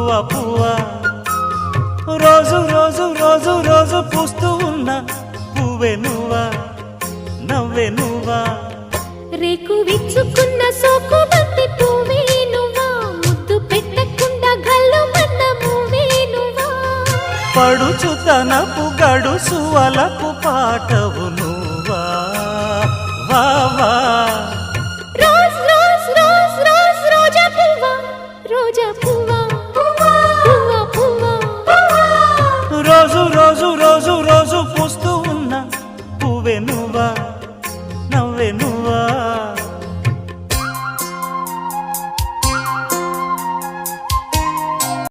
పువ్వా రోజు రోజు రోజు రోజు పూస్తూ ఉన్న పువ్వే నువ్వా నవ్వే నువ్వా రేకు విచ్చుకున్న సోకు బంతి పువ్వే నువ్వా ముద్దు పెట్టకుండా గల్లు మన్న పువ్వే నువ్వా పడుచు తనపు గడుసు వలపు పాటవు నువ్వా వా వా